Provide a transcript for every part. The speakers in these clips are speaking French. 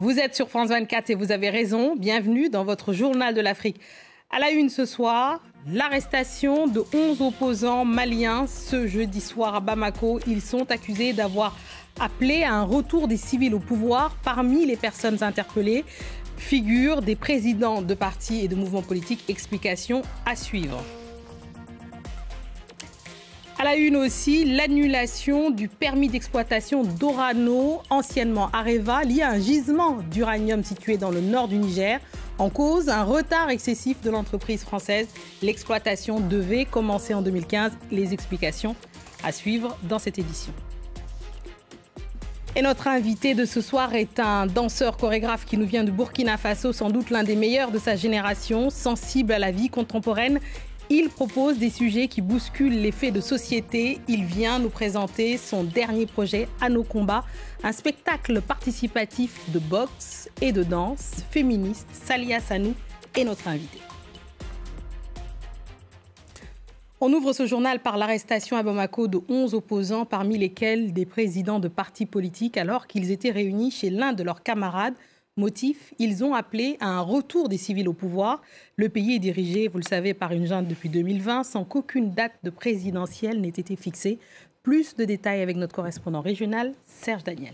Vous êtes sur France 24 et vous avez raison. Bienvenue dans votre journal de l'Afrique. À la une ce soir, l'arrestation de 11 opposants maliens ce jeudi soir à Bamako. Ils sont accusés d'avoir appelé à un retour des civils au pouvoir. Parmi les personnes interpellées figurent des présidents de partis et de mouvements politiques. Explication à suivre. À la une aussi, l'annulation du permis d'exploitation d'Orano, anciennement Areva, lié à un gisement d'uranium situé dans le nord du Niger. En cause, un retard excessif de l'entreprise française. L'exploitation devait commencer en 2015. Les explications à suivre dans cette édition. Et notre invité de ce soir est un danseur chorégraphe qui nous vient de Burkina Faso, sans doute l'un des meilleurs de sa génération, sensible à la vie contemporaine. Il propose des sujets qui bousculent les faits de société. Il vient nous présenter son dernier projet, À nos combats, un spectacle participatif de boxe et de danse féministe. Salia Sanou est notre invité. On ouvre ce journal par l'arrestation à Bamako de 11 opposants, parmi lesquels des présidents de partis politiques, alors qu'ils étaient réunis chez l'un de leurs camarades. Motif, ils ont appelé à un retour des civils au pouvoir. Le pays est dirigé, vous le savez, par une junte depuis 2020, sans qu'aucune date de présidentielle n'ait été fixée. Plus de détails avec notre correspondant régional, Serge Daniel.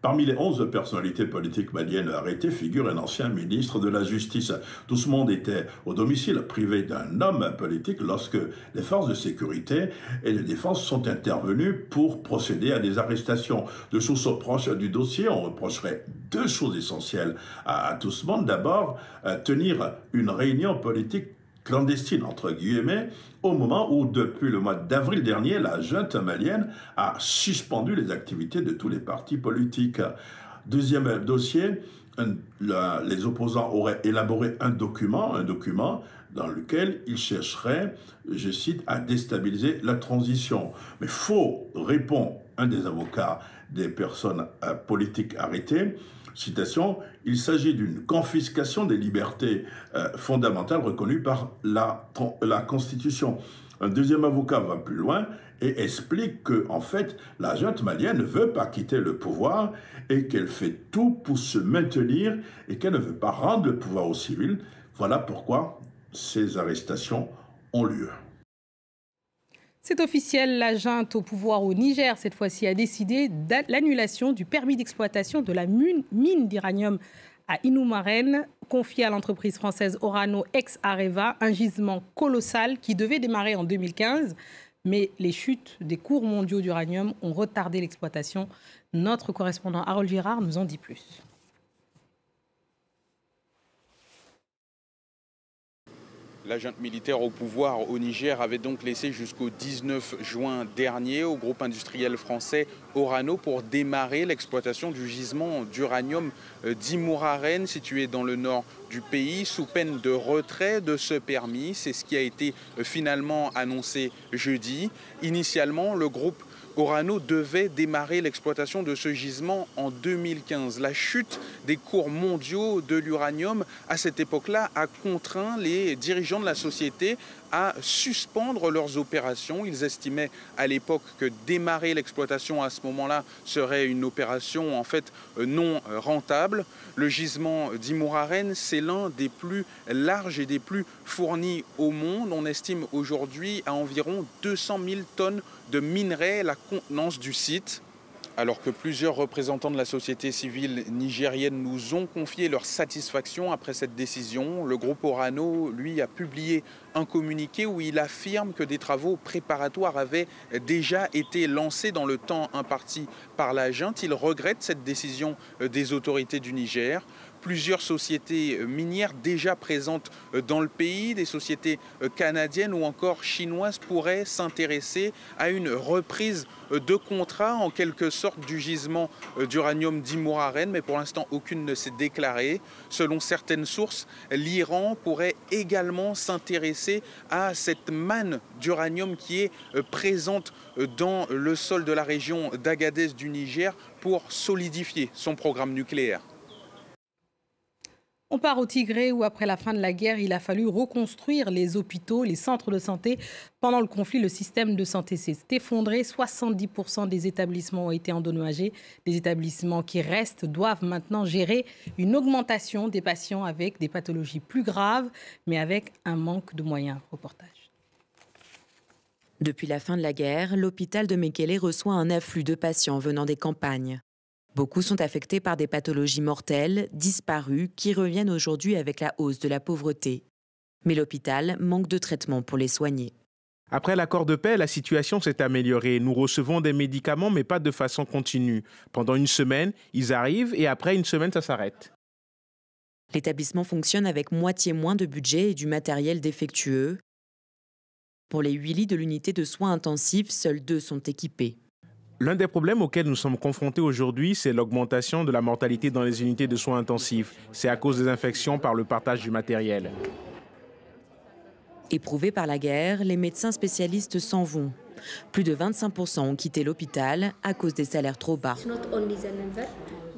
Parmi les 11 personnalités politiques maliennes arrêtées figure un ancien ministre de la Justice. Tout ce monde était au domicile privé d'un homme politique lorsque les forces de sécurité et de défense sont intervenues pour procéder à des arrestations. De sources proches du dossier, on reprocherait deux choses essentielles à tout ce monde. D'abord, tenir une réunion politique clandestine, entre guillemets, au moment où, depuis le mois d'avril dernier, la junte malienne a suspendu les activités de tous les partis politiques. Deuxième dossier, les opposants auraient élaboré un document dans lequel ils chercheraient, je cite, à déstabiliser la transition. Mais faux, répond un des avocats des personnes politiques arrêtées. Citation, il s'agit d'une confiscation des libertés fondamentales reconnues par la Constitution. Un deuxième avocat va plus loin et explique que, en fait, la junte malienne ne veut pas quitter le pouvoir et qu'elle fait tout pour se maintenir et qu'elle ne veut pas rendre le pouvoir aux civils. Voilà pourquoi ces arrestations ont lieu. C'est officiel, la junte au pouvoir au Niger, cette fois-ci, a décidé de l'annulation du permis d'exploitation de la mine d'uranium à Inoumaren, confiée à l'entreprise française Orano ex-Areva, un gisement colossal qui devait démarrer en 2015. Mais les chutes des cours mondiaux d'uranium ont retardé l'exploitation. Notre correspondant Harold Girard nous en dit plus. La junte militaire au pouvoir au Niger avait donc laissé jusqu'au 19 juin dernier au groupe industriel français Orano pour démarrer l'exploitation du gisement d'uranium d'Imouraren, situé dans le nord du pays, sous peine de retrait de ce permis. C'est ce qui a été finalement annoncé jeudi. Initialement, le groupe Orano devait démarrer l'exploitation de ce gisement en 2015. La chute des cours mondiaux de l'uranium à cette époque-là a contraint les dirigeants de la société à suspendre leurs opérations. Ils estimaient à l'époque que démarrer l'exploitation à ce moment-là serait une opération en fait non rentable. Le gisement d'Imouraren, c'est l'un des plus larges et des plus fournis au monde. On estime aujourd'hui à environ 200 000 tonnes de minerais la contenance du site. Alors que plusieurs représentants de la société civile nigérienne nous ont confié leur satisfaction après cette décision, le groupe Orano, lui, a publié un communiqué où il affirme que des travaux préparatoires avaient déjà été lancés dans le temps imparti par la junte. Il regrette cette décision des autorités du Niger. Plusieurs sociétés minières déjà présentes dans le pays, des sociétés canadiennes ou encore chinoises pourraient s'intéresser à une reprise de contrat en quelque sorte du gisement d'uranium d'Imouraren, mais pour l'instant aucune ne s'est déclarée. Selon certaines sources, l'Iran pourrait également s'intéresser à cette manne d'uranium qui est présente dans le sol de la région d'Agadez du Niger pour solidifier son programme nucléaire. On part au Tigré où, après la fin de la guerre, il a fallu reconstruire les hôpitaux, les centres de santé. Pendant le conflit, le système de santé s'est effondré. 70% des établissements ont été endommagés. Les établissements qui restent doivent maintenant gérer une augmentation des patients avec des pathologies plus graves, mais avec un manque de moyens. Reportage. Depuis la fin de la guerre, l'hôpital de Mekele reçoit un afflux de patients venant des campagnes. Beaucoup sont affectés par des pathologies mortelles, disparues, qui reviennent aujourd'hui avec la hausse de la pauvreté. Mais l'hôpital manque de traitements pour les soigner. Après l'accord de paix, la situation s'est améliorée. Nous recevons des médicaments, mais pas de façon continue. Pendant une semaine, ils arrivent et après une semaine, ça s'arrête. L'établissement fonctionne avec moitié moins de budget et du matériel défectueux. Pour les 8 lits de l'unité de soins intensifs, seuls 2 sont équipés. L'un des problèmes auxquels nous sommes confrontés aujourd'hui, c'est l'augmentation de la mortalité dans les unités de soins intensifs. C'est à cause des infections par le partage du matériel. Éprouvés par la guerre, les médecins spécialistes s'en vont. Plus de 25% ont quitté l'hôpital à cause des salaires trop bas.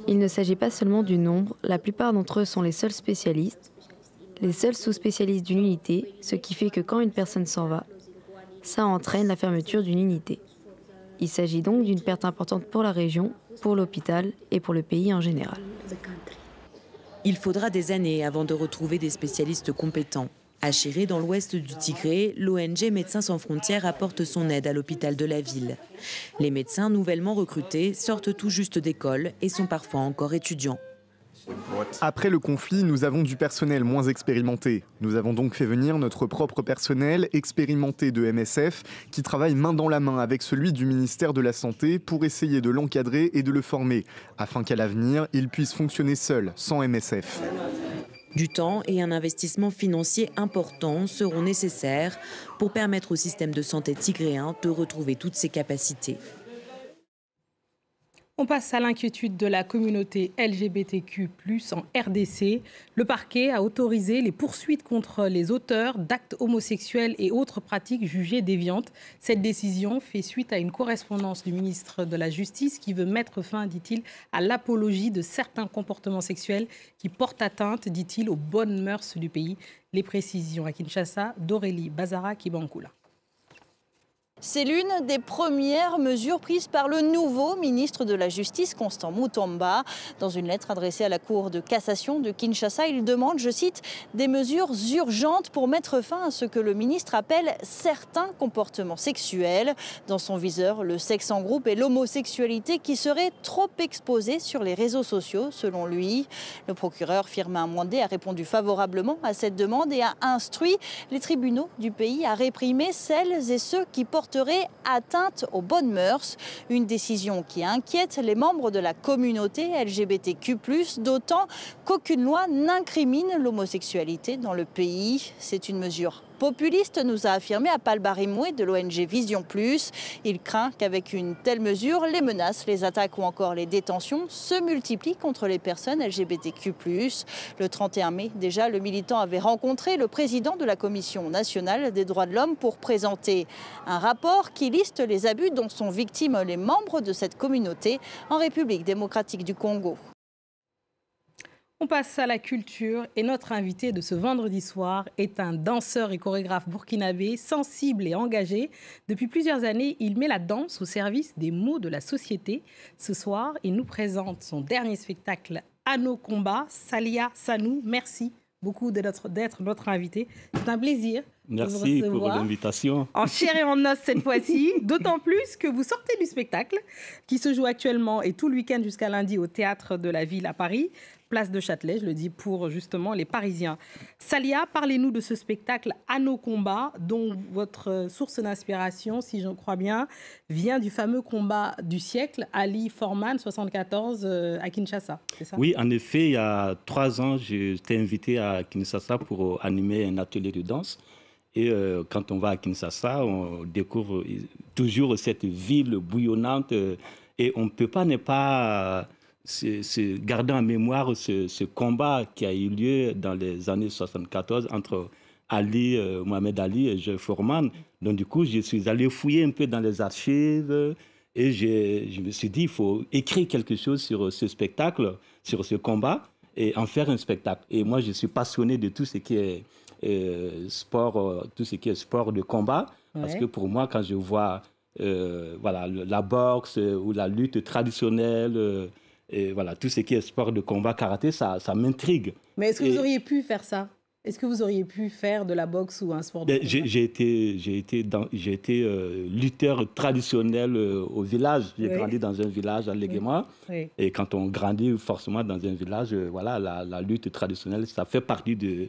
Il ne s'agit pas seulement du nombre, la plupart d'entre eux sont les seuls spécialistes, les seuls sous-spécialistes d'une unité, ce qui fait que quand une personne s'en va, ça entraîne la fermeture d'une unité. Il s'agit donc d'une perte importante pour la région, pour l'hôpital et pour le pays en général. Il faudra des années avant de retrouver des spécialistes compétents. À Chiré, dans l'ouest du Tigré, l'ONG Médecins sans frontières apporte son aide à l'hôpital de la ville. Les médecins nouvellement recrutés sortent tout juste d'école et sont parfois encore étudiants. Après le conflit, nous avons du personnel moins expérimenté. Nous avons donc fait venir notre propre personnel expérimenté de MSF qui travaille main dans la main avec celui du ministère de la Santé pour essayer de l'encadrer et de le former, afin qu'à l'avenir, il puisse fonctionner seul, sans MSF. Du temps et un investissement financier important seront nécessaires pour permettre au système de santé tigréen de retrouver toutes ses capacités. On passe à l'inquiétude de la communauté LGBTQ+, en RDC. Le parquet a autorisé les poursuites contre les auteurs d'actes homosexuels et autres pratiques jugées déviantes. Cette décision fait suite à une correspondance du ministre de la Justice qui veut mettre fin, dit-il, à l'apologie de certains comportements sexuels qui portent atteinte, dit-il, aux bonnes mœurs du pays. Les précisions à Kinshasa d'Aurélie Bazara-Kibankoula. C'est l'une des premières mesures prises par le nouveau ministre de la Justice, Constant Mutamba. Dans une lettre adressée à la Cour de cassation de Kinshasa, il demande, je cite, des mesures urgentes pour mettre fin à ce que le ministre appelle certains comportements sexuels. Dans son viseur, le sexe en groupe et l'homosexualité qui seraient trop exposés sur les réseaux sociaux, selon lui. Le procureur Firmin Mwandé a répondu favorablement à cette demande et a instruit les tribunaux du pays à réprimer celles et ceux qui portent atteinte aux bonnes mœurs. Une décision qui inquiète les membres de la communauté LGBTQ+, d'autant qu'aucune loi n'incrimine l'homosexualité dans le pays. C'est une mesure populiste, nous a affirmé Apal Barimoué de l'ONG Vision Plus. Il craint qu'avec une telle mesure, les menaces, les attaques ou encore les détentions se multiplient contre les personnes LGBTQ+. Le 31 mai, déjà, le militant avait rencontré le président de la Commission nationale des droits de l'homme pour présenter un rapport qui liste les abus dont sont victimes les membres de cette communauté en République démocratique du Congo. On passe à la culture et notre invité de ce vendredi soir est un danseur et chorégraphe burkinabé, sensible et engagé. Depuis plusieurs années, il met la danse au service des maux de la société. Ce soir, il nous présente son dernier spectacle à nos combats. Salia Sanou, merci beaucoup d'être notre invité. C'est un plaisir. Merci pour l'invitation. En chair et en os cette fois-ci, d'autant plus que vous sortez du spectacle qui se joue actuellement et tout le week-end jusqu'à lundi au Théâtre de la Ville à Paris, place de Châtelet, je le dis pour justement les Parisiens. Salia, parlez-nous de ce spectacle à nos combats, dont votre source d'inspiration, si je crois bien, vient du fameux combat du siècle, Ali Forman, 74, à Kinshasa, c'est ça? Oui, en effet, il y a 3 ans, j'étais invité à Kinshasa pour animer un atelier de danse. Et quand on va à Kinshasa, on découvre toujours cette ville bouillonnante et on ne peut pas ne pas se garder en mémoire ce combat qui a eu lieu dans les années 74 entre Mohamed Ali et Joe Foreman. Donc du coup, je suis allé fouiller un peu dans les archives et je me suis dit, il faut écrire quelque chose sur ce spectacle, sur ce combat. et en faire un spectacle. Et moi, je suis passionné de tout ce qui est sport, tout ce qui est sport de combat, parce que pour moi, quand je vois voilà, la boxe ou la lutte traditionnelle, et voilà, tout ce qui est sport de combat, karaté, ça m'intrigue. Mais est-ce que vous auriez pu faire ça? Est-ce que vous auriez pu faire de la boxe ou un sport de combat? J'ai été lutteur traditionnel au village. J'ai grandi dans un village à Léguéma. Et quand on grandit forcément dans un village, voilà, la lutte traditionnelle, ça fait partie de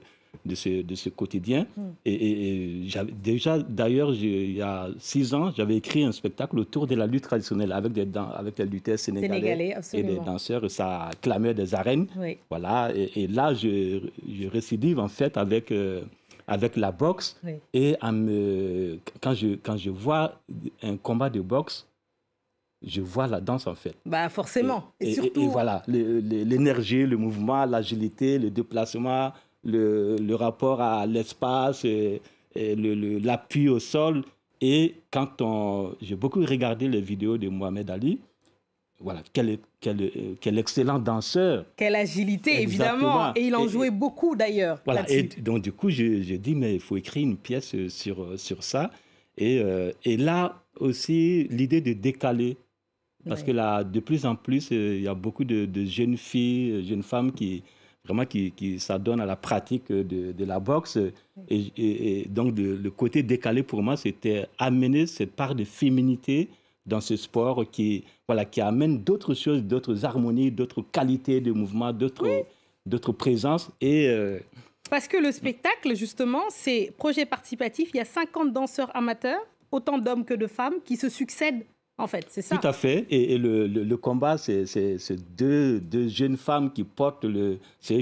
ce quotidien. Et déjà, d'ailleurs, il y a 6 ans, j'avais écrit un spectacle autour de la lutte traditionnelle avec des lutteurs sénégalais et des danseurs. Ça clamait des arènes. Voilà. Et là, je récidive en fait avec la boxe. Et quand je vois un combat de boxe, je vois la danse en fait. Bah forcément. Et surtout... et voilà, l'énergie, le mouvement, l'agilité, le déplacement, le rapport à l'espace, l'appui au sol. Et quand j'ai beaucoup regardé les vidéos de Mohamed Ali, voilà, quel excellent danseur. Quelle agilité, évidemment. Et il en jouait beaucoup d'ailleurs. Voilà, et donc du coup, j'ai dit, mais il faut écrire une pièce sur ça. Et là aussi, l'idée de décaler. Parce que là, de plus en plus, il y a beaucoup de jeunes filles, jeunes femmes qui s'adonnent à la pratique de la boxe. Et donc, le côté décalé, pour moi, c'était amener cette part de féminité dans ce sport qui amène d'autres choses, d'autres harmonies, d'autres qualités de mouvement, d'autres présences. Parce que le spectacle, justement, c'est projet participatif. Il y a 50 danseurs amateurs, autant d'hommes que de femmes, qui se succèdent. En fait, c'est ça. Tout à fait. Et le combat, c'est deux jeunes femmes qui portent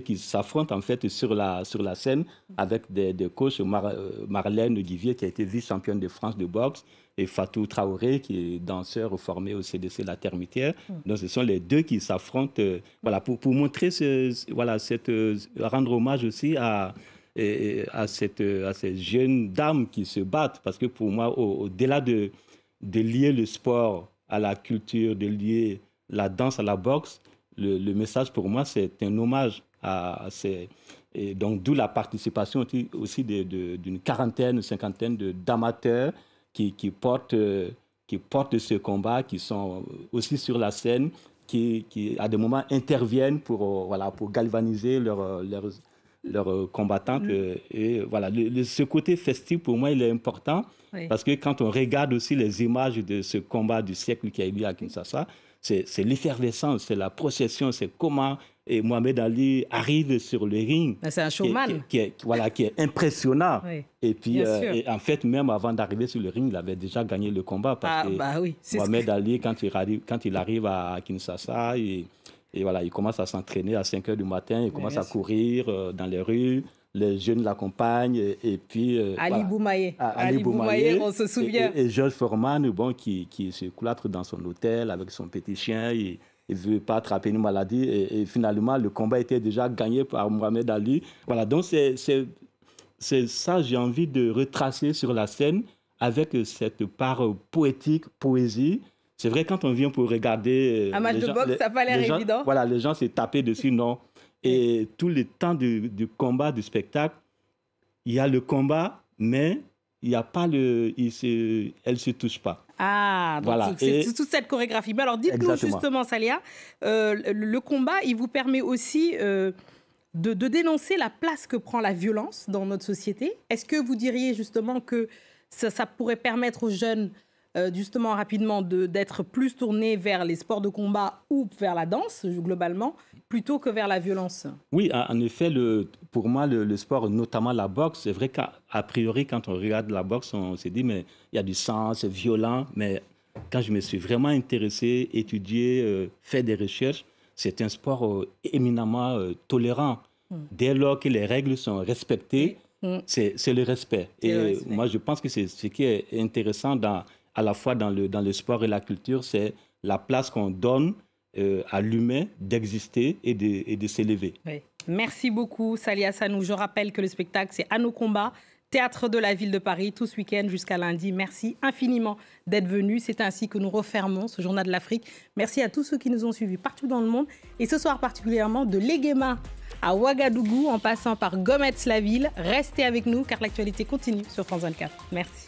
qui s'affrontent en fait sur la scène avec des coachs, Marlène Guivier qui a été vice-championne de France de boxe et Fatou Traoré qui est danseur formé au CDC La Termitière. Donc ce sont les deux qui s'affrontent voilà, pour montrer rendre hommage aussi à ces jeunes dames qui se battent. Parce que pour moi, au-delà de lier le sport à la culture, de lier la danse à la boxe, le message pour moi, c'est un hommage à ces... Et donc, d'où la participation aussi d'une quarantaine, une cinquantaine d'amateurs qui portent ce combat, qui sont aussi sur la scène, qui à des moments interviennent pour galvaniser leurs combattantes. Et voilà, ce côté festif, pour moi, il est important. Parce que quand on regarde aussi les images de ce combat du siècle qui a eu lieu à Kinshasa, c'est l'effervescence, c'est la procession, c'est comment Mohamed Ali arrive sur le ring. C'est un showman. Qui est impressionnant. Et puis, en fait, même avant d'arriver sur le ring, il avait déjà gagné le combat. Parce que Mohamed Ali, quand il arrive à Kinshasa, et voilà, il commence à s'entraîner à 5 h du matin, il commence à courir dans les rues. Les jeunes l'accompagnent et puis... Ali Boumaye, on se souvient. Et Georges Foreman, qui se cloître dans son hôtel avec son petit chien, il ne veut pas attraper une maladie. Et finalement, le combat était déjà gagné par Mohamed Ali. Voilà, donc c'est ça, j'ai envie de retracer sur la scène avec cette part poétique, poésie. C'est vrai, quand on vient pour regarder... Un match de boxe, ça n'a pas l'air évident. Voilà, les gens s'est tapé dessus, non. Et tout le temps du combat, du spectacle, il y a le combat, mais il n'y a pas elle ne se touche pas. Ah, donc voilà. C'est toute cette chorégraphie. Mais alors, dites-nous justement, Salia, le combat, il vous permet aussi de dénoncer la place que prend la violence dans notre société. Est-ce que vous diriez justement que ça pourrait permettre aux jeunes, justement rapidement, d'être plus tournés vers les sports de combat ou vers la danse, globalement, plutôt que vers la violence? Oui, en effet, pour moi, le sport, notamment la boxe, c'est vrai qu'a priori, quand on regarde la boxe, on se dit, mais il y a du sang, c'est violent. Mais quand je me suis vraiment intéressé, étudié, fait des recherches, c'est un sport éminemment tolérant. Dès lors que les règles sont respectées, c'est le respect. Et moi, je pense que c'est ce qui est intéressant à la fois dans le sport et la culture, c'est la place qu'on donne à l'humain d'exister et de s'élever. Merci beaucoup, Salia Sanou. Je rappelle que le spectacle, c'est À nos combats, Théâtre de la Ville de Paris, tout ce week-end jusqu'à lundi. Merci infiniment d'être venus. C'est ainsi que nous refermons ce Journal de l'Afrique. Merci à tous ceux qui nous ont suivis partout dans le monde. Et ce soir particulièrement de Léguéma à Ouagadougou, en passant par Gometz-la-Ville. Restez avec nous car l'actualité continue sur France 24. Merci.